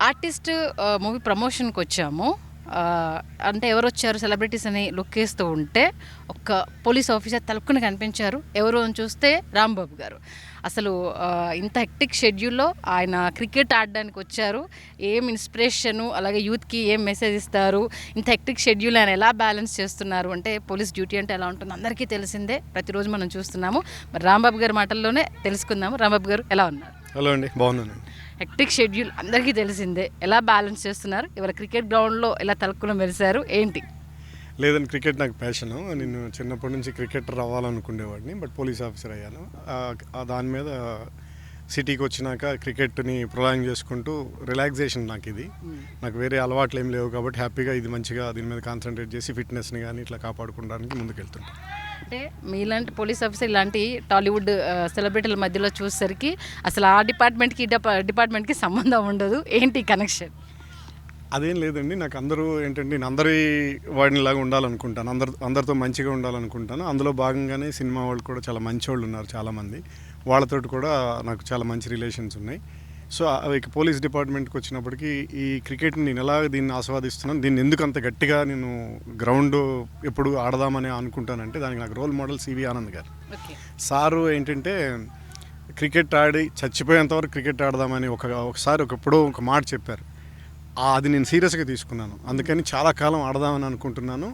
Artist movie ప్రమోషన్కి వచ్చాము. అంటే ఎవరొచ్చారు celebrities అని లుక్ వేస్తూ ఉంటే ఒక పోలీస్ ఆఫీసర్ తలుక్కుని కనిపించారు. ఎవరు అని చూస్తే రాంబాబు గారు. అసలు ఇంత హెక్టిక్ షెడ్యూల్లో ఆయన క్రికెట్ ఆడడానికి వచ్చారు. ఏం ఇన్స్పిరేషను, అలాగే యూత్కి ఏం మెసేజ్ ఇస్తారు, ఇంత హెక్టిక్ షెడ్యూల్ ఆయన ఎలా బ్యాలెన్స్ చేస్తున్నారు అంటే పోలీస్ డ్యూటీ అంటే ఎలా ఉంటుంది అందరికీ తెలిసిందే, ప్రతిరోజు మనం చూస్తున్నాము. మరి రాంబాబు గారి మాటల్లోనే తెలుసుకుందాము. రాంబాబు గారు ఎలా ఉన్నారు? హలో అండి, బాగున్నానండి. హెక్టిక్ షెడ్యూల్ అందరికీ తెలిసిందే, ఎలా బ్యాలెన్స్ చేస్తున్నారు? ఇవాళ క్రికెట్ గ్రౌండ్లో ఎలా తలుక్కున మెరిశారు ఏంటి? లేదండి, క్రికెట్ నాకు ప్యాషను. నేను చిన్నప్పటి నుంచి క్రికెటర్ అవ్వాలనుకునేవాడిని, బట్ పోలీస్ ఆఫీసర్ అయ్యాను. దాని మీద సిటీకి వచ్చినాక క్రికెట్ని ప్రొలాంగ్ చేసుకుంటూ రిలాక్సేషన్ నాకు ఇది. నాకు వేరే అలవాట్లు ఏం లేవు కాబట్టి హ్యాపీగా ఇది మంచిగా దీని మీద కాన్సన్ట్రేట్ చేసి ఫిట్నెస్ని కానీ ఇట్లా కాపాడుకోవడానికి ముందుకెళ్తుంటాను. అంటే మీలాంటి పోలీస్ ఆఫీసర్ ఇలాంటి టాలీవుడ్ సెలబ్రిటీల మధ్యలో చూసేసరికి అసలు ఆ డిపార్ట్మెంట్కి డిపార్ట్మెంట్కి సంబంధం ఉండదు, ఏంటి కనెక్షన్? అదేం లేదండి, నాకు అందరూ ఏంటంటే నేను అందరి వాడినిలాగా ఉండాలనుకుంటాను, అందరితో మంచిగా ఉండాలనుకుంటాను. అందులో భాగంగానే సినిమా వాళ్ళు కూడా చాలా మంచి వాళ్ళు ఉన్నారు చాలామంది, వాళ్ళతోటి కూడా నాకు చాలా మంచి రిలేషన్స్ ఉన్నాయి. సో ఇక పోలీస్ డిపార్ట్మెంట్కి వచ్చినప్పటికీ ఈ క్రికెట్ని నేను ఎలా దీన్ని ఆస్వాదిస్తున్నాను, దీన్ని ఎందుకు అంత గట్టిగా నేను గ్రౌండ్ ఎప్పుడు ఆడదామని అనుకుంటానంటే దానికి నాకు రోల్ మోడల్ సివి ఆనంద్ గారు. సారు ఏంటంటే క్రికెట్ ఆడి చచ్చిపోయేంతవరకు క్రికెట్ ఆడదామని ఒకసారి ఎప్పుడో ఒక మాట చెప్పారు. అది నేను సీరియస్గా తీసుకున్నాను, అందుకని చాలా కాలం ఆడదామని అనుకుంటున్నాను.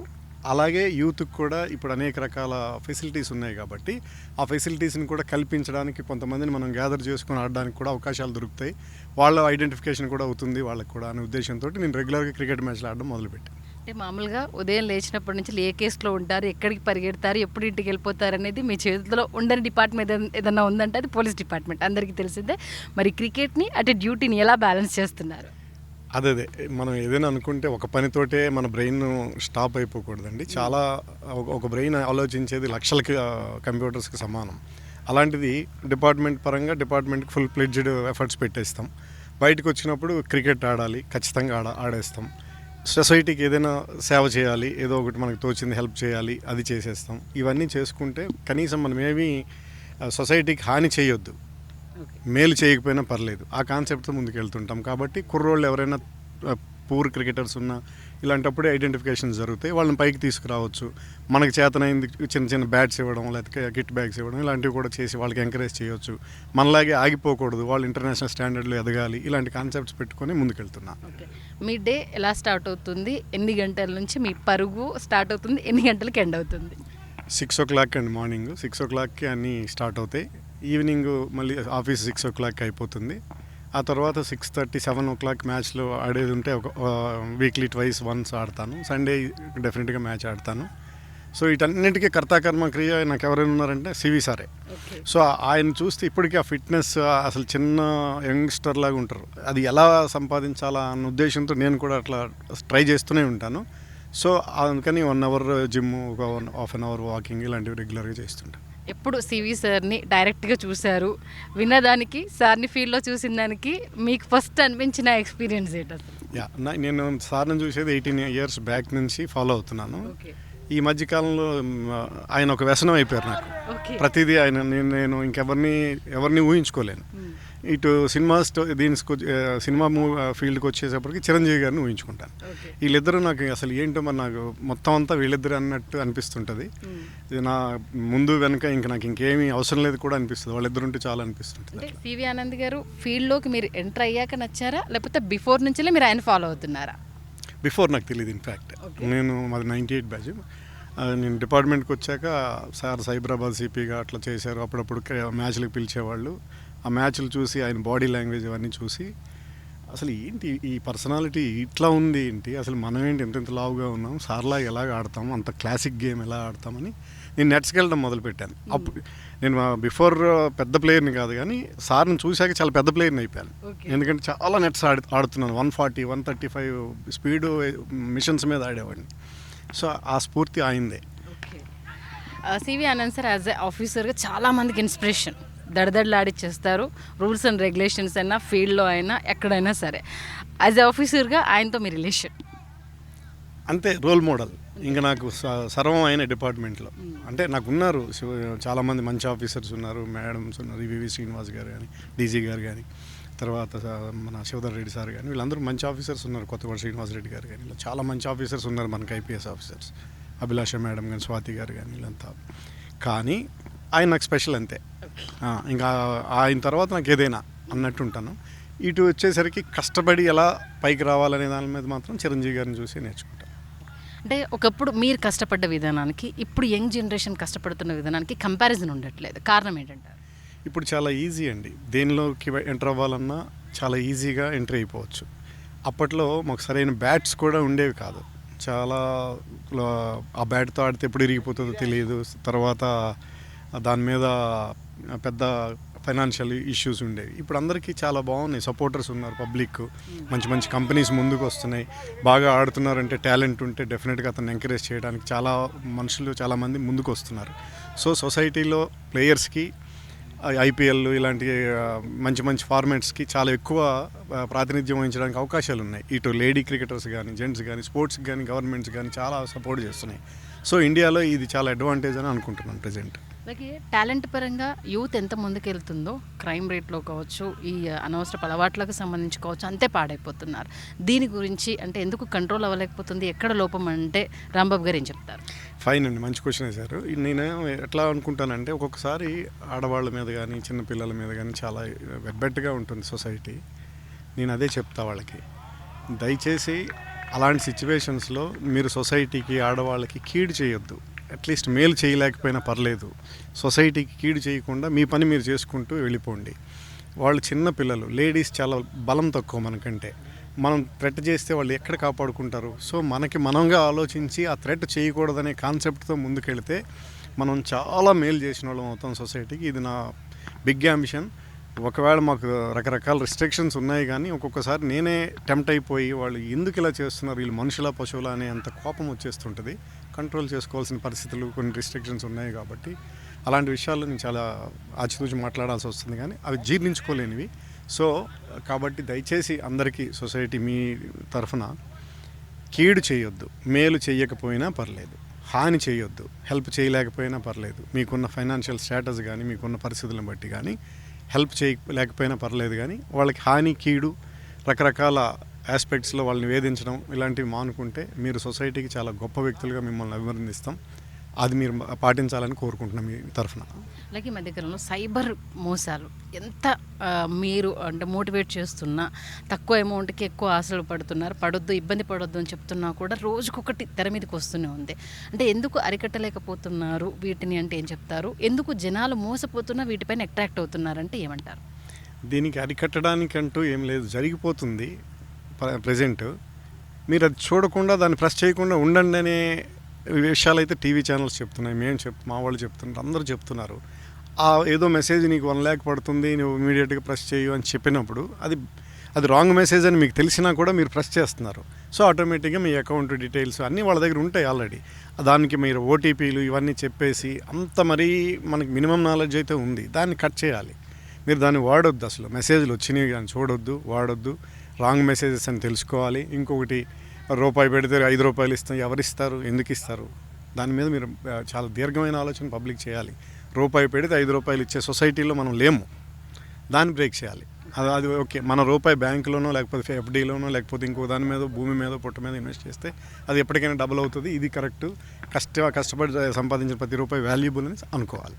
అలాగే యూత్కి కూడా ఇప్పుడు అనేక రకాల ఫెసిలిటీస్ ఉన్నాయి కాబట్టి ఆ ఫెసిలిటీస్ని కూడా కల్పించడానికి కొంతమందిని మనం గ్యాదర్ చేసుకొని ఆడడానికి కూడా అవకాశాలు దొరుకుతాయి, వాళ్ళ ఐడెంటిఫికేషన్ కూడా అవుతుంది వాళ్ళకి కూడా అనే ఉద్దేశంతో నేను రెగ్యులర్గా క్రికెట్ మ్యాచ్లు ఆడడం మొదలుపెట్టాను. అంటే మామూలుగా ఉదయం లేచినప్పటి నుంచి ఏ కేసులో ఉంటారు, ఎక్కడికి పరిగెడతారు, ఎప్పుడు ఇంటికి వెళ్ళిపోతారు అనేది మీ చేతిలో ఉండని డిపార్ట్మెంట్ ఏదన్నా ఉందంటే అది పోలీస్ డిపార్ట్మెంట్, అందరికీ తెలిసిందే. మరి క్రికెట్ని అంటే డ్యూటీని ఎలా బ్యాలెన్స్ చేస్తున్నారు? అదే మనం ఏదైనా అనుకుంటే ఒక పనితోటే మన బ్రెయిన్ స్టాప్ అయిపోకూడదండి. చాలా ఒక బ్రెయిన్ ఆలోచించేది లక్షలకి కంప్యూటర్స్కి సమానం. అలాంటిది డిపార్ట్మెంట్ పరంగా డిపార్ట్మెంట్కి ఫుల్ ప్లెడ్జ్డ్ ఎఫర్ట్స్ పెట్టేస్తాం. బయటకు వచ్చినప్పుడు క్రికెట్ ఆడాలి, ఖచ్చితంగా ఆడేస్తాం. సొసైటీకి ఏదైనా సేవ చేయాలి, ఏదో ఒకటి మనకు తోచింది హెల్ప్ చేయాలి, అది చేసేస్తాం. ఇవన్నీ చేసుకుంటే కనీసం మనం ఏమీ సొసైటీకి హాని చేయొద్దు, మేలు చేయకపోయినా పర్లేదు, ఆ కాన్సెప్ట్తో ముందుకు వెళ్తుంటాం. కాబట్టి కుర్రోళ్ళు ఎవరైనా పూర్ క్రికెటర్స్ ఉన్నా ఇలాంటప్పుడే ఐడెంటిఫికేషన్ జరుగుతాయి, వాళ్ళని పైకి తీసుకురావచ్చు. మనకు చేతనైంది చిన్న చిన్న బ్యాట్స్ ఇవ్వడం, లేకపోతే కిట్ బ్యాగ్స్ ఇవ్వడం, ఇలాంటివి కూడా చేసి వాళ్ళకి ఎంకరేజ్ చేయవచ్చు. మనలాగే ఆగిపోకూడదు, వాళ్ళు ఇంటర్నేషనల్ స్టాండర్డ్లో ఎదగాలి, ఇలాంటి కాన్సెప్ట్స్ పెట్టుకొని ముందుకెళ్తున్నాం. మీ డే ఎలా స్టార్ట్ అవుతుంది? ఎన్ని గంటల నుంచి మీ పరుగు స్టార్ట్ అవుతుంది? ఎన్ని గంటలకి ఎండ్ అవుతుంది? 6 o'clock అండి, మార్నింగ్ 6 o'clockకి అన్నీ స్టార్ట్ అవుతాయి. ఈవినింగ్ మళ్ళీ ఆఫీస్ 6 o'clock అయిపోతుంది. ఆ తర్వాత 6:30, 7 o'clock మ్యాచ్లో ఆడేది ఉంటే ఒక వీక్లీ ట్వైస్ వన్స్ ఆడతాను. సండే డెఫినెట్గా మ్యాచ్ ఆడతాను. సో వీటన్నిటికీ కర్తాకర్మ క్రియ నాకు ఎవరైనా ఉన్నారంటే సివి సారే. సో ఆయన చూస్తే ఇప్పటికీ ఆ ఫిట్నెస్ అసలు చిన్న యంగ్స్టర్ లాగా ఉంటారు. అది ఎలా సంపాదించాలా అన్న ఉద్దేశంతో నేను కూడా అట్లా ట్రై చేస్తూనే ఉంటాను. సో అందుకని 1 hour జిమ్, ఒక 1/2 hour వాకింగ్, ఇలాంటివి రెగ్యులర్గా చేస్తుంటాను. ఎప్పుడు సివి సార్ని డైరెక్ట్గా చూశారు, విన్నదానికి సార్ని ఫీల్డ్లో చూసిన దానికి మీకు ఫస్ట్ అనిపించిన ఎక్స్పీరియన్స్ ఏంటి అసలు? నేను సార్ని చూసేది 18 years బ్యాక్ నుంచి ఫాలో అవుతున్నాను. ఈ మధ్యకాలంలో ఆయన ఒక వ్యసనం అయిపోయారు నాకు. ప్రతిదీ ఆయన, నేను ఎవరిని ఊహించుకోలేను. ఇటు సినిమా ఫీల్డ్కి వచ్చేటప్పటికి చిరంజీవి గారిని ఊహించుకుంటాను. వీళ్ళిద్దరూ నాకు అసలు ఏంటో మరి నాకు మొత్తం అంతా వీళ్ళిద్దరు అన్నట్టు అనిపిస్తుంటుంది. నా ముందు వెనక నాకు ఇంకేమీ అవసరం లేదు కూడా అనిపిస్తుంది, వాళ్ళిద్దరు ఉంటే చాలా అనిపిస్తుంటుంది. సివి ఆనంద్ గారు ఫీల్డ్లోకి మీరు ఎంటర్ అయ్యాక నచ్చారా, లేకపోతే బిఫోర్ నుంచే మీరు ఆయన ఫాలో అవుతున్నారా? బిఫోర్ నాకు తెలియదు. ఇన్ఫ్యాక్ట్ మాది 98 బ్యాచ్. నేను డిపార్ట్మెంట్కి వచ్చాక సార్ సైబరాబాద్ సిపిగా అట్లా చేశారు. అప్పుడప్పుడు మ్యాచ్లకు పిలిచేవాళ్ళు. ఆ మ్యాచ్లు చూసి ఆయన బాడీ లాంగ్వేజ్ ఇవన్నీ చూసి అసలు ఏంటి ఈ పర్సనాలిటీ ఇట్లా ఉంది, ఏంటి అసలు మనం ఏంటి ఎంత లావుగా ఉన్నాం, సార్లా ఎలాగ ఆడతాము, అంత క్లాసిక్ గేమ్ ఎలా ఆడతామని నేను నెట్స్కి వెళ్ళడం మొదలుపెట్టాను. అప్పుడు నేను బిఫోర్ పెద్ద ప్లేయర్ని కాదు, కానీ సార్ని చూశాక చాలా పెద్ద ప్లేయర్ని అయిపోయాను. ఎందుకంటే చాలా నెట్స్ ఆడుతున్నాను. 140, 135 స్పీడు మిషన్స్ మీద ఆడేవాడిని. సో ఆ స్ఫూర్తి ఆయిందే. CV Anand sir as a ఆఫీసర్గా చాలామందికి ఇన్స్పిరేషన్, దడదడలాడిచ్చేస్తారు. రూల్స్ అండ్ రెగ్యులేషన్స్ అయినా ఫీల్డ్లో అయినా ఎక్కడైనా సరే. యాజ్ ఎ ఆఫీసర్గా ఆయనతో మీ రిలేషన్? అంతే, రోల్ మోడల్. ఇంకా నాకు సర్వం అయిన డిపార్ట్మెంట్లో అంటే నాకు ఉన్నారు చాలామంది మంచి ఆఫీసర్స్ ఉన్నారు, మేడమ్స్ ఉన్నారు, వివి శ్రీనివాస్ గారు కానీ, డీజీ గారు కానీ. తర్వాత మన శివధర్ రెడ్డి సార్ కానీ వీళ్ళందరూ మంచి ఆఫీసర్స్ ఉన్నారు. కొత్తగూడ శ్రీనివాసరెడ్డి గారు కానీ ఇలా చాలా మంచి ఆఫీసర్స్ ఉన్నారు మనకి, ఐపీఎస్ ఆఫీసర్స్. అభిలాష మేడం కానీ, స్వాతి గారు కానీ వీళ్ళంతా. కానీ ఆయన నాకు స్పెషల్ అంతే. ఇంకా ఆయన తర్వాత నాకు ఏదైనా అన్నట్టు ఉంటాను. ఇటు వచ్చేసరికి కష్టపడి ఎలా పైకి రావాలనే దాని మీద మాత్రం చిరంజీవి గారిని చూసి నేర్చుకుంటాను. అంటే ఒకప్పుడు మీరు కష్టపడ్డ విధానానికి ఇప్పుడు యంగ్ జనరేషన్ కష్టపడుతున్న విధానానికి కంపారిజన్ ఉండట్లేదు. కారణం ఏంటంటారు? ఇప్పుడు చాలా ఈజీ అండి, దేనిలోకి ఎంటర్ అవ్వాలన్నా చాలా ఈజీగా ఎంటర్ అయిపోవచ్చు. అప్పట్లో మాకు సరైన బ్యాట్స్ కూడా ఉండేవి కాదు. చాలా ఆ బ్యాట్తో ఆడితే ఎప్పుడు ఇరిగిపోతుందో తెలియదు. తర్వాత దాని మీద పెద్ద ఫైనాన్షియల్ ఇష్యూస్ ఉండేవి. ఇప్పుడు అందరికీ చాలా బాగున్నాయి, సపోర్టర్స్ ఉన్నారు, పబ్లిక్, మంచి మంచి కంపెనీస్ ముందుకు వస్తున్నాయి. బాగా ఆడుతున్నారంటే టాలెంట్ ఉంటే డెఫినెట్గా అతన్ని ఎంకరేజ్ చేయడానికి చాలా మనుషులు చాలామంది ముందుకు వస్తున్నారు. సో సొసైటీలో ప్లేయర్స్కి ఐపీఎల్ ఇలాంటి మంచి మంచి ఫార్మాట్స్కి చాలా ఎక్కువ ప్రాతినిధ్యం వహించడానికి అవకాశాలు ఉన్నాయి. ఇటు లేడీ క్రికెటర్స్ కానీ, జెంట్స్ కానీ, స్పోర్ట్స్కి కానీ, గవర్నమెంట్స్ కానీ చాలా సపోర్ట్ చేస్తున్నాయి. సో ఇండియాలో ఇది చాలా అడ్వాంటేజ్ అని అనుకుంటున్నాను ప్రజెంట్. అలాగే టాలెంట్ పరంగా యూత్ ఎంత ముందుకెళ్తుందో క్రైమ్ రేట్లో కావచ్చు, ఈ అనవసరపు అలవాట్లకు సంబంధించి కావచ్చు, అంతే పాడైపోతున్నారు. దీని గురించి అంటే ఎందుకు కంట్రోల్ అవ్వలేకపోతుంది, ఎక్కడ లోపం అంటే రాంబాబు గారు ఏం చెప్తారు? ఫైన్ అండి, మంచి క్వశ్చన్ వేశారు. నేను ఎట్లా అనుకుంటానంటే ఒక్కొక్కసారి ఆడవాళ్ళ మీద కానీ చిన్నపిల్లల మీద కానీ చాలా వెబ్బెట్టుగా ఉంటుంది సొసైటీ. నేను అదే చెప్తా వాళ్ళకి, దయచేసి అలాంటి సిచ్యువేషన్స్లో మీరు సొసైటీకి, ఆడవాళ్ళకి కీడు చేయొద్దు. అట్లీస్ట్ మేలు చేయలేకపోయినా పర్లేదు, సొసైటీకి కీడు చేయకుండా మీ పని మీరు చేసుకుంటూ వెళ్ళిపోండి. వాళ్ళు చిన్న పిల్లలు, లేడీస్ చాలా బలం తక్కువ మనకంటే. మనం థ్రెట్ చేస్తే వాళ్ళు ఎక్కడ కాపాడుకుంటారు? సో మనకి మనంగా ఆలోచించి ఆ థ్రెట్ చేయకూడదనే కాన్సెప్ట్తో ముందుకెళ్తే మనం చాలా మేలు చేసిన వాళ్ళం అవుతాం సొసైటీకి. ఇది నా బిగ్ అంబిషన్. ఒకవేళ మాకు రకరకాల రిస్ట్రిక్షన్స్ ఉన్నాయి, కానీ ఒక్కొక్కసారి నేనే టెంప్ట్ అయిపోయి వాళ్ళు ఎందుకు ఇలా చేస్తున్నారు, వీళ్ళు మనుషుల పశువుల అనే అంత కోపం వచ్చేస్తుంటుంది. కంట్రోల్ చేసుకోవాల్సిన పరిస్థితులు, కొన్ని రిస్ట్రిక్షన్స్ ఉన్నాయి కాబట్టి అలాంటి విషయాల్లో నేను చాలా ఆచితూచి మాట్లాడాల్సి వస్తుంది, కానీ అవి జీర్ణించుకోలేనివి. సో కాబట్టి దయచేసి అందరికీ సొసైటీ మీ తరఫున కీడు చేయొద్దు, మేలు చేయకపోయినా పర్లేదు, హాని చేయొద్దు, హెల్ప్ చేయలేకపోయినా పర్లేదు. మీకున్న ఫైనాన్షియల్ స్టేటస్ కానీ, మీకున్న పరిస్థితులను బట్టి కానీ హెల్ప్ చేయలేకపోయినా పర్లేదు, కానీ వాళ్ళకి హాని, కీడు, రకరకాల ఆస్పెక్ట్స్లో వాళ్ళని వేధించడం ఇలాంటివి మానుకుంటే మీరు సొసైటీకి చాలా గొప్ప వ్యక్తులుగా మిమ్మల్ని అభివర్ణిస్తాం. అది మీరు పాటించాలని కోరుకుంటున్నాం మీ తరఫున. అలాగే ఈ మధ్యకాలంలో సైబర్ మోసాలు ఎంత మీరు అంటే మోటివేట్ చేస్తున్నా, తక్కువ అమౌంట్కి ఎక్కువ ఆశలు పడుతున్నారు, పడొద్దు, ఇబ్బంది పడొద్దు అని చెప్తున్నా కూడా రోజుకొకటి తెర మీదకి వస్తూనే ఉంది. అంటే ఎందుకు అరికట్టలేకపోతున్నారు వీటిని అంటే ఏం చెప్తారు? ఎందుకు జనాలు మోసపోతున్నా వీటిపైన అట్రాక్ట్ అవుతున్నారంటే ఏమంటారు? దీనికి అరికట్టడానికంటూ ఏం లేదు, జరిగిపోతుంది ప్రజెంట్. మీరు అది చూడకుండా, దాన్ని ప్రెస్ చేయకుండా ఉండండి అనే విషయాలు అయితే టీవీ ఛానల్స్ చెప్తున్నాయి, మా వాళ్ళు చెప్తున్నారు, అందరూ చెప్తున్నారు. ఏదో మెసేజ్ నీకు 1 lakh పడుతుంది, నువ్వు ఇమీడియట్గా ప్రెస్ చేయు అని చెప్పినప్పుడు అది రాంగ్ మెసేజ్ అని మీకు తెలిసినా కూడా మీరు ప్రెస్ చేస్తున్నారు. సో ఆటోమేటిక్గా మీ అకౌంట్ డీటెయిల్స్ అన్నీ వాళ్ళ దగ్గర ఉంటాయి ఆల్రెడీ. దానికి మీరు ఓటీపీలు ఇవన్నీ చెప్పేసి అంత మరీ మనకి మినిమం నాలెడ్జ్ అయితే ఉంది, దాన్ని కట్ చేయాలి. మీరు దాన్ని వాడొద్దు, అసలు మెసేజ్లు వచ్చినవి కానీ చూడొద్దు, వాడొద్దు. రాంగ్ మెసేజెస్ అని తెలుసుకోవాలి. ఇంకొకటి, రూపాయి పెడితే 5 రూపాయలు ఇస్తాం, ఎవరిస్తారు, ఎందుకు ఇస్తారు, దాని మీద మీరు చాలా దీర్ఘమైన ఆలోచన పబ్లిక్ చేయాలి. రూపాయి పెడితే 5 రూపాయలు ఇచ్చే సొసైటీలో మనం లేము, దాన్ని బ్రేక్ చేయాలి. అది ఓకే, మన రూపాయి బ్యాంకులోనో లేకపోతే ఎఫ్డీలోనో లేకపోతే ఇంకో దాని మీద, భూమి మీద, పుట్ట మీద ఇన్వెస్ట్ చేస్తే అది ఎప్పటికైనా డబుల్ అవుతుంది. ఇది కరెక్ట్. కష్టపడి సంపాదించిన ప్రతి రూపాయి వాల్యుబుల్ అని అనుకోవాలి.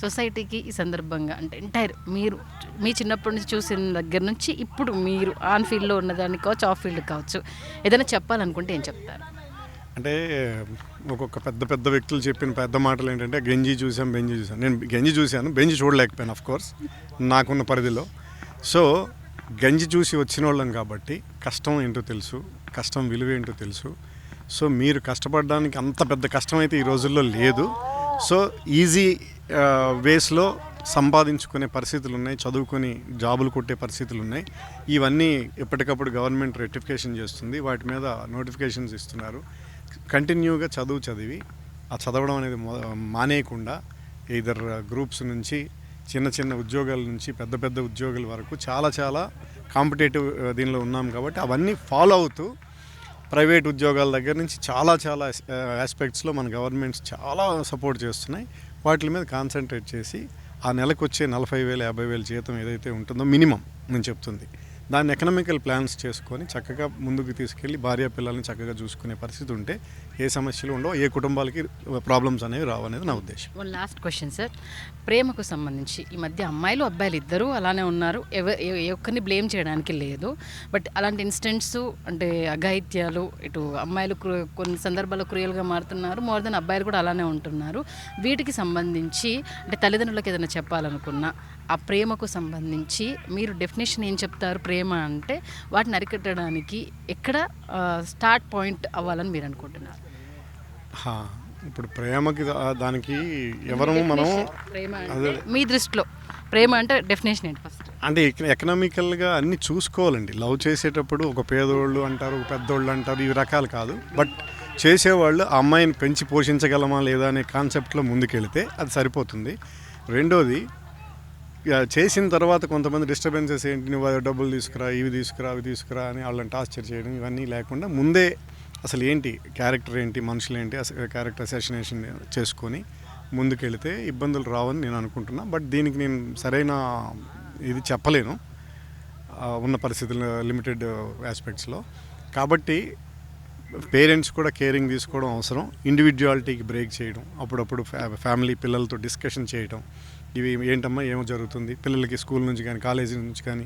సొసైటీకి ఈ సందర్భంగా అంటే ఎంటైర్ మీరు మీ చిన్నప్పటి నుంచి చూసిన దగ్గర నుంచి ఇప్పుడు మీరు ఆన్ ఫీల్డ్లో ఉన్నదాన్ని కావచ్చు, ఆఫ్ ఫీల్డ్ కావచ్చు, ఏదైనా చెప్పాలనుకుంటే ఏం చెప్తారు? అంటే ఒక్కొక్క పెద్ద వ్యక్తులు చెప్పిన పెద్ద మాటలు ఏంటంటే, గంజి చూసాం, బెంజి చూసాం. నేను గంజి చూశాను, బెంజి చూడలేకపోయాను ఆఫ్కోర్స్ నాకున్న పరిధిలో. సో గంజి చూసి వచ్చిన వాళ్ళం కాబట్టి కష్టం ఏంటో తెలుసు, కష్టం విలువ ఏంటో తెలుసు. సో మీరు కష్టపడడానికి అంత పెద్ద కష్టం అయితే ఈ రోజుల్లో లేదు. సో ఈజీ వేస్లో సంపాదించుకునే పరిస్థితులు ఉన్నాయి, చదువుకొని జాబులు కొట్టే పరిస్థితులు ఉన్నాయి. ఇవన్నీ ఎప్పటికప్పుడు గవర్నమెంట్ రెక్టిఫికేషన్ చేస్తుంది, వాటి మీద నోటిఫికేషన్స్ ఇస్తున్నారు. కంటిన్యూగా చదివి ఆ చదవడం అనేది మానేయకుండా ఇదర్ గ్రూప్స్ నుంచి చిన్న ఉద్యోగాల నుంచి పెద్ద ఉద్యోగాల వరకు చాలా కాంపిటేటివ్ దీనిలో ఉన్నాం కాబట్టి అవన్నీ ఫాలో అవుతూ ప్రైవేట్ ఉద్యోగాల దగ్గర నుంచి చాలా ఆస్పెక్ట్స్లో మన గవర్నమెంట్స్ చాలా సపోర్ట్ చేస్తున్నాయి. వాటి మీద కాన్సన్ట్రేట్ చేసి ఆ నెలకు వచ్చే 40,000 50,000 జీతం ఏదైతే ఉంటుందో మినిమం నేను చెప్తుంది, దాన్ని ఎకనామికల్ ప్లాన్స్ చేసుకొని చక్కగా ముందుకు తీసుకెళ్ళి భార్య పిల్లల్ని చక్కగా చూసుకునే పరిస్థితి ఉంటే ఏ సమస్యలు ఉండవు, ఏ కుటుంబాలకి ప్రాబ్లమ్స్ అనేవి రావు అనేది నా ఉద్దేశం. వన్ లాస్ట్ క్వశ్చన్ సార్, ప్రేమకు సంబంధించి ఈ మధ్య అమ్మాయిలు అబ్బాయిలు ఇద్దరూ అలానే ఉన్నారు, ఏ ఒక్కరిని బ్లేమ్ చేయడానికి లేదు. బట్ అలాంటి ఇన్సిడెంట్స్ అంటే అఘాయిత్యాలు, ఇటు అమ్మాయిలు కొన్ని సందర్భాల్లో క్రూయల్గా మారుతున్నారు, మోర్ దెన్ అబ్బాయిలు కూడా అలానే ఉంటున్నారు. వీటికి సంబంధించి అంటే తల్లిదండ్రులకు ఏదైనా చెప్పాలనుకున్నా ఆ ప్రేమకు సంబంధించి మీరు డెఫినేషన్ ఏం చెప్తారు? ప్రేమ అంటే వాటిని అరికట్టడానికి ఎక్కడ స్టార్ట్ పాయింట్ అవ్వాలని మీరు అనుకుంటున్నారు? ఇప్పుడు ప్రేమకి దానికి ఎవరము మనం ప్రేమ అంటే మీ దృష్టిలో ప్రేమ అంటే డెఫినేషన్ ఏంటి ఫస్ట్? అంటే ఎకనామికల్గా అన్నీ చూసుకోవాలండి. లవ్ చేసేటప్పుడు ఒక పేదోళ్ళు అంటారు, ఒక పెద్దోళ్ళు అంటారు, ఇవి రకాలు కాదు. బట్ చేసేవాళ్ళు ఆ అమ్మాయిని పెంచి పోషించగలమా లేదా అనే కాన్సెప్ట్లో ముందుకెళ్తే అది సరిపోతుంది. రెండోది, చేసిన తర్వాత కొంతమంది డిస్టర్బెన్సెస్ ఏంటి, నువ్వు డబ్బులు తీసుకురా, ఇవి తీసుకురా, అవి తీసుకురా అని వాళ్ళని టార్చర్ చేయడం, ఇవన్నీ లేకుండా ముందే అసలు ఏంటి క్యారెక్టర్ ఏంటి, మనుషులు ఏంటి, క్యారెక్టర్ అసాసినేషన్ చేసుకొని ముందుకెళ్తే ఇబ్బందులు రావని నేను అనుకుంటున్నా. బట్ దీనికి నేను సరైన ఇది చెప్పలేను ఉన్న పరిస్థితులు, లిమిటెడ్ ఆస్పెక్ట్స్లో. కాబట్టి పేరెంట్స్ కూడా కేరింగ్ తీసుకోవడం అవసరం. ఇండివిజువాలిటీకి బ్రేక్ చేయడం, అప్పుడప్పుడు ఫ్యామిలీ పిల్లలతో డిస్కషన్ చేయడం, ఇవి ఏంటమ్మా ఏమో జరుగుతుంది, పిల్లలకి స్కూల్ నుంచి కానీ కాలేజీ నుంచి కానీ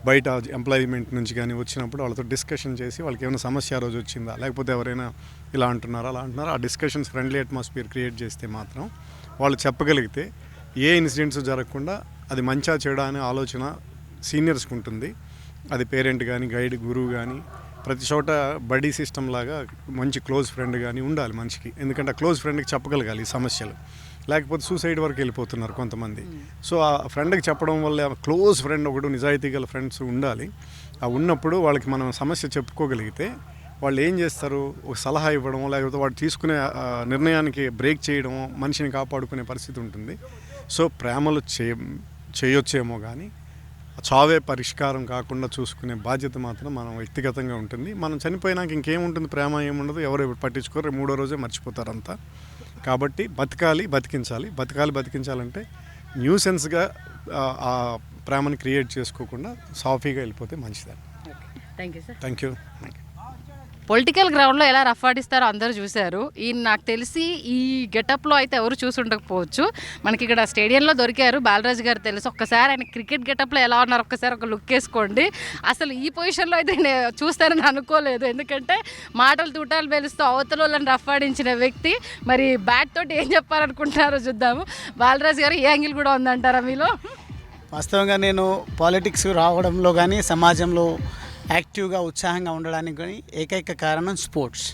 బయట ఎంప్లాయ్మెంట్ నుంచి కానీ వచ్చినప్పుడు వాళ్ళతో డిస్కషన్ చేసి వాళ్ళకి ఏమైనా సమస్య ఆ రోజు వచ్చిందా, లేకపోతే ఎవరైనా ఇలా అంటున్నారా అలా అంటున్నారా, ఆ డిస్కషన్స్ ఫ్రెండ్లీ అట్మాస్ఫియర్ క్రియేట్ చేస్తే మాత్రం వాళ్ళు చెప్పగలిగితే ఏ ఇన్సిడెంట్స్ జరగకుండా అది మంచా చెడా అనే ఆలోచన సీనియర్స్కి ఉంటుంది. అది పేరెంట్ కానీ గైడ్ గురువు కానీ ప్రతి చోట బడీ సిస్టమ్ లాగా మంచి క్లోజ్ ఫ్రెండ్ కానీ ఉండాలి మనిషికి. ఎందుకంటే ఆ క్లోజ్ ఫ్రెండ్కి చెప్పగలగాలి ఈ సమస్యలు, లేకపోతే సూసైడ్ వరకు వెళ్ళిపోతున్నారు కొంతమంది. సో ఆ ఫ్రెండ్కి చెప్పడం వల్ల క్లోజ్ ఫ్రెండ్ ఒకడు, నిజాయితీ గల ఫ్రెండ్స్ ఉండాలి. ఆ ఉన్నప్పుడు వాళ్ళకి మనం సమస్య చెప్పుకోగలిగితే వాళ్ళు ఏం చేస్తారు, ఒక సలహా ఇవ్వడం, లేకపోతే వాడు తీసుకునే నిర్ణయానికి బ్రేక్ చేయడం, మనిషిని కాపాడుకునే పరిస్థితి ఉంటుంది. సో ప్రేమలు చేయొచ్చేమో కానీ చావే పరిష్కారం కాకుండా చూసుకునే బాధ్యత మాత్రం మనం వ్యక్తిగతంగా ఉంటుంది. మనం చనిపోయినాక ఇంకేముంటుంది, ప్రేమ ఏముండదు, ఎవరు పట్టించుకోరు, మూడో రోజే మర్చిపోతారంతా. కాబట్టి బతికించాలంటే న్యూసెన్స్గా ఆ ప్రేమను క్రియేట్ చేసుకోకుండా సాఫీగా వెళ్ళిపోతే మంచిదని. Thank you sir. Thank you. Political గ్రౌండ్లో ఎలా రఫ్ ఆడిస్తారో అందరూ చూశారు. ఈయన నాకు తెలిసి ఈ గెటప్లో అయితే ఎవరు చూసి ఉండకపోవచ్చు. మనకి ఇక్కడ స్టేడియంలో దొరికారు, బాలరాజు గారు తెలుసు. ఒక్కసారి ఆయన క్రికెట్ గెటప్లో ఎలా ఉన్నారు ఒక్కసారి ఒక లుక్ వేసుకోండి. అసలు ఈ పొజిషన్లో అయితే నేను చూస్తానని అనుకోలేదు. ఎందుకంటే మాటలు తూటాలు పేలుస్తూ అవతల వాళ్ళని రఫ్ ఆడించిన వ్యక్తి. మరి బ్యాట్ తోటి ఏం చెప్పాలనుకుంటున్నారో చూద్దాము. బాలరాజు గారు ఏ యాంగిల్ కూడా ఉందంటారా మీలో? వాస్తవంగా నేను పాలిటిక్స్ రావడంలో కానీ సమాజంలో యాక్టివ్గా ఉత్సాహంగా ఉండడానికి కానీ ఏకైక కారణం స్పోర్ట్స్.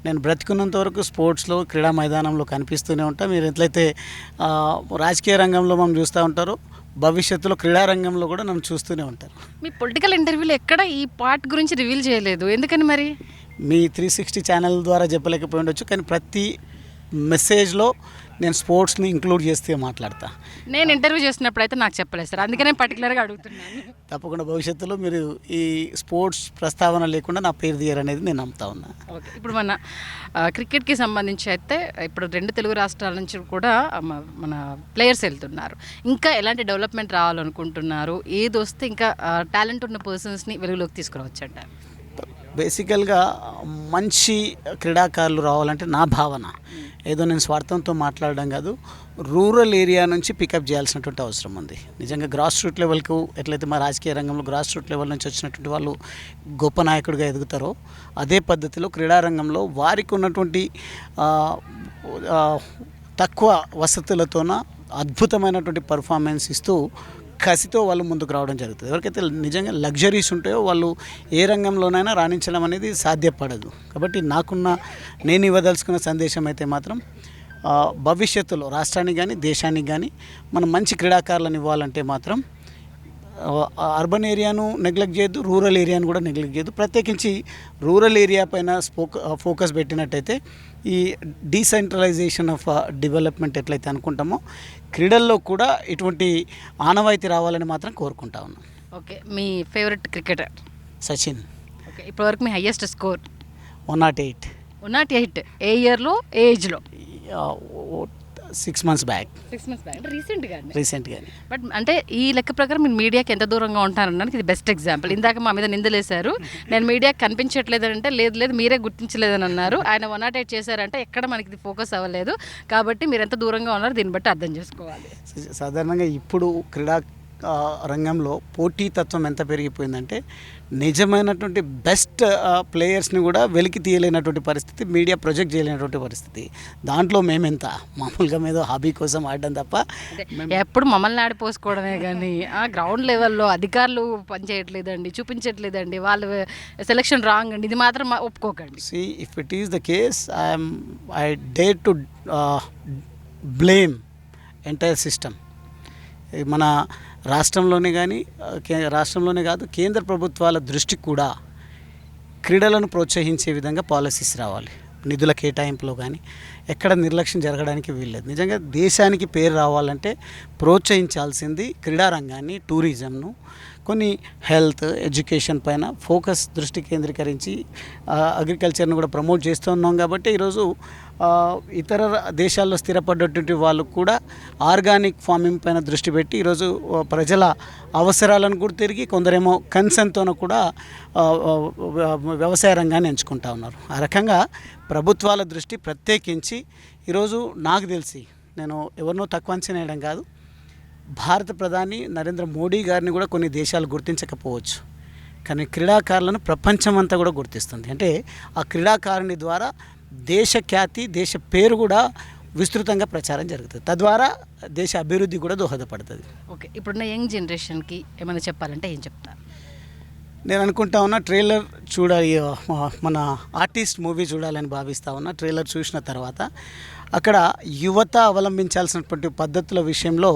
నేను బ్రతికున్నంత వరకు స్పోర్ట్స్లో క్రీడా మైదానంలో కనిపిస్తూనే ఉంటా. మీరు ఎట్లయితే రాజకీయ రంగంలో మనం చూస్తూ ఉంటారో భవిష్యత్తులో క్రీడా రంగంలో కూడా నన్ను చూస్తూనే ఉంటారు. మీ పొలిటికల్ ఇంటర్వ్యూలో ఎక్కడ ఈ పార్ట్ గురించి రివీల్ చేయలేదు, ఎందుకని మరి? మీ 360 ఛానల్ ద్వారా చెప్పలేకపోయి ఉండొచ్చు, కానీ ప్రతి మెసేజ్లో నేను స్పోర్ట్స్ని ఇంక్లూడ్ చేస్తే మాట్లాడతా. నేను ఇంటర్వ్యూ చేసినప్పుడు అయితే నాకు చెప్పలేదు సార్, అందుకనే పర్టికులర్గా అడుగుతున్నాను. తప్పకుండా భవిష్యత్తులో మీరు ఈ స్పోర్ట్స్ ప్రస్తావన లేకుండా నా పేరు తీయరు అనేది నేను నమ్ముతా ఉన్నా. ఓకే, ఇప్పుడు మన క్రికెట్కి సంబంధించి అయితే ఇప్పుడు 2 తెలుగు రాష్ట్రాల నుంచి కూడా మన ప్లేయర్స్ వెళ్తున్నారు. ఇంకా ఎలాంటి డెవలప్మెంట్ రావాలనుకుంటున్నారు? ఏది వస్తే ఇంకా టాలెంట్ ఉన్న పర్సన్స్ని వెలుగులోకి తీసుకురావచ్చు అంటారు? బేసికల్గా మంచి క్రీడాకారులు రావాలంటే నా భావన, ఏదో నేను స్వార్థంతో మాట్లాడడం కాదు, రూరల్ ఏరియా నుంచి పికప్ చేయాల్సినటువంటి అవసరం ఉంది. నిజంగా గ్రాస్ రూట్ లెవెల్కు ఎట్లయితే మా రాజకీయ రంగంలో గ్రాస్ రూట్ లెవెల్ నుంచి వచ్చినటువంటి వాళ్ళు గొప్ప నాయకుడిగా ఎదుగుతారో అదే పద్ధతిలో క్రీడారంగంలో వారికి ఉన్నటువంటి తక్కువ వసతులతోన అద్భుతమైనటువంటి పర్ఫార్మెన్స్ ఇస్తూ కసితో వాళ్ళు ముందుకు రావడం జరుగుతుంది. ఎవరికైతే నిజంగా లగ్జరీస్ ఉంటాయో వాళ్ళు ఏ రంగంలోనైనా రాణించడం అనేది సాధ్యపడదు. కాబట్టి నేను ఇవ్వదలుచుకున్న సందేశం అయితే మాత్రం భవిష్యత్తులో రాష్ట్రానికి కానీ దేశానికి కానీ మనం మంచి క్రీడాకారులను ఇవ్వాలంటే మాత్రం అర్బన్ ఏరియాను నెగ్లెక్ట్ చేయొద్దు, రూరల్ ఏరియాను కూడా నెగ్లెక్ట్ చేయొద్దు. ప్రత్యేకించి రూరల్ ఏరియా పైన ఫోకస్ పెట్టినట్టయితే ఈ డీసెంట్రలైజేషన్ ఆఫ్ డెవలప్మెంట్ ఎట్లయితే అనుకుంటామో క్రీడల్లో కూడా ఇటువంటి ఆనవాయితీ రావాలని మాత్రం కోరుకుంటా ఉన్నాం. ఓకే, మీ ఫేవరెట్ క్రికెటర్? సచిన్. ఓకే, ఇప్పటివరకు మీ హైయెస్ట్ స్కోర్? 108. 108. ఏ ఇయర్లో, ఏ ఏజ్లో? 6 months బ్యాక్ 6 months బ్యాక్ అంటే రీసెంట్గానే. బట్ అంటే ఈ లెక్క ప్రకారం మీరు మీడియాకి ఎంత దూరంగా ఉంటారనడానికి ఇది బెస్ట్ ఎగ్జాంపుల్. ఇందాక మా మీద నిందలేశారు, నేను మీడియాకి కనిపించట్లేదంటే లేదు మీరే గుర్తించలేదని అన్నారు. ఆయన 108 చేశారంటే ఎక్కడ మనకి ఇది ఫోకస్ అవ్వలేదు. కాబట్టి మీరు ఎంత దూరంగా ఉన్నారో దీన్ని బట్టి అర్థం చేసుకోవాలి. సాధారణంగా ఇప్పుడు క్రీడా రంగంలో పోటీతత్వం ఎంత పెరిగిపోయిందంటే నిజమైనటువంటి బెస్ట్ ప్లేయర్స్ని కూడా వెలికి తీయలేనటువంటి పరిస్థితి, మీడియా ప్రొజెక్ట్ చేయలేనటువంటి పరిస్థితి. దాంట్లో మేమెంత మామూలుగా మీద హాబీ కోసం ఆడడం తప్ప ఎప్పుడు మమ్మల్ని ఆడిపోసుకోవడమే కానీ గ్రౌండ్ లెవెల్లో అధికారులు పనిచేయట్లేదండి, చూపించట్లేదండి, వాళ్ళు సెలక్షన్ రాంగ్ అండి, ఇది మాత్రం ఒప్పుకోకండి. See if it is the case I dare to blame entire system. మన రాష్ట్రంలోనే కానీ రాష్ట్రంలోనే కాదు కేంద్ర ప్రభుత్వాల దృష్టికి కూడా క్రీడలను ప్రోత్సహించే విధంగా పాలసీస్ రావాలి. నిధుల కేటాయింపులో కానీ ఎక్కడ నిర్లక్ష్యం జరగడానికి వీల్లేదు. నిజంగా దేశానికి పేరు రావాలంటే ప్రోత్సహించాల్సింది క్రీడారంగాన్ని, టూరిజంను, కొన్ని హెల్త్, ఎడ్యుకేషన్ పైన ఫోకస్ దృష్టి కేంద్రీకరించి అగ్రికల్చర్ను కూడా ప్రమోట్ చేస్తూ ఉన్నాం. కాబట్టి ఈరోజు ఇతర దేశాల్లో స్థిరపడ్డటువంటి వాళ్ళు కూడా ఆర్గానిక్ ఫార్మింగ్ పైన దృష్టి పెట్టి ఈరోజు ప్రజల అవసరాలను కూడా తిరిగి కొందరేమో కన్సర్న్తోనూ కూడా వ్యవసాయ రంగాన్ని ఎంచుకుంటా ఉన్నారు. ఆ రకంగా ప్రభుత్వాల దృష్టి ప్రత్యేకించి ఈరోజు నాకు తెలిసి, నేను ఎవరినో తక్కువ అంచనా వేయడం కాదు, భారత ప్రధాని నరేంద్ర మోడీ గారిని కూడా కొన్ని దేశాలు గుర్తించకపోవచ్చు, కానీ క్రీడాకారులను ప్రపంచమంతా కూడా గుర్తిస్తుంది. అంటే ఆ క్రీడాకారుని ద్వారా దేశ ఖ్యాతి, దేశ పేరు కూడా విస్తృతంగా ప్రచారం జరుగుతుంది. తద్వారా దేశ అభివృద్ధి కూడా దోహదపడుతుంది. ఓకే, ఇప్పుడున్న యంగ్ జనరేషన్కి ఏమైనా చెప్పాలంటే ఏం చెప్తారు? నేను అనుకుంటా ఉన్నా ట్రైలర్ చూడాలి, మన ఆర్టిస్ట్ మూవీ చూడాలని భావిస్తూ ఉన్నా. ట్రైలర్ చూసిన తర్వాత అక్కడ యువత అవలంబించాల్సినటువంటి పద్ధతుల విషయంలో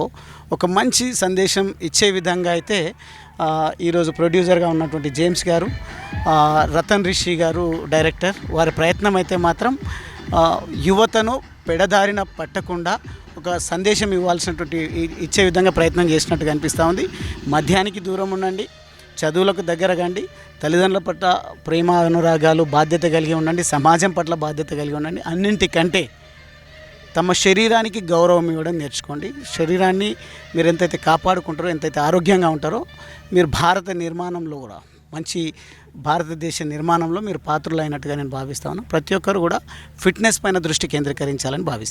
ఒక మంచి సందేశం ఇచ్చే విధంగా అయితే ఈరోజు ప్రొడ్యూసర్గా ఉన్నటువంటి జేమ్స్ గారు, రతన్ రిషి గారు డైరెక్టర్, వారి ప్రయత్నం అయితే మాత్రం యువతను పెడదారిన పట్టకుండా ఒక సందేశం ఇచ్చే విధంగా ప్రయత్నం చేసినట్టుగా అనిపిస్తూ ఉంది. మద్యానికి దూరం ఉండండి, చదువులకు దగ్గర కండి, తల్లిదండ్రుల పట్ల ప్రేమ అనురాగాలు, బాధ్యత కలిగి ఉండండి, సమాజం పట్ల బాధ్యత కలిగి ఉండండి. అన్నింటికంటే తమ శరీరానికి గౌరవం ఇవ్వడం నేర్చుకోండి. శరీరాన్ని మీరు ఎంతైతే కాపాడుకుంటారో, ఎంతైతే ఆరోగ్యంగా ఉంటారో, మీరు భారత నిర్మాణంలో కూడా మంచి భారతదేశ నిర్మాణంలో మీరు పాత్రలు అయినట్టుగా నేను భావిస్తాను. ప్రతి ఒక్కరు కూడా ఫిట్నెస్ పైన దృష్టి కేంద్రీకరించాలని భావిస్తాను.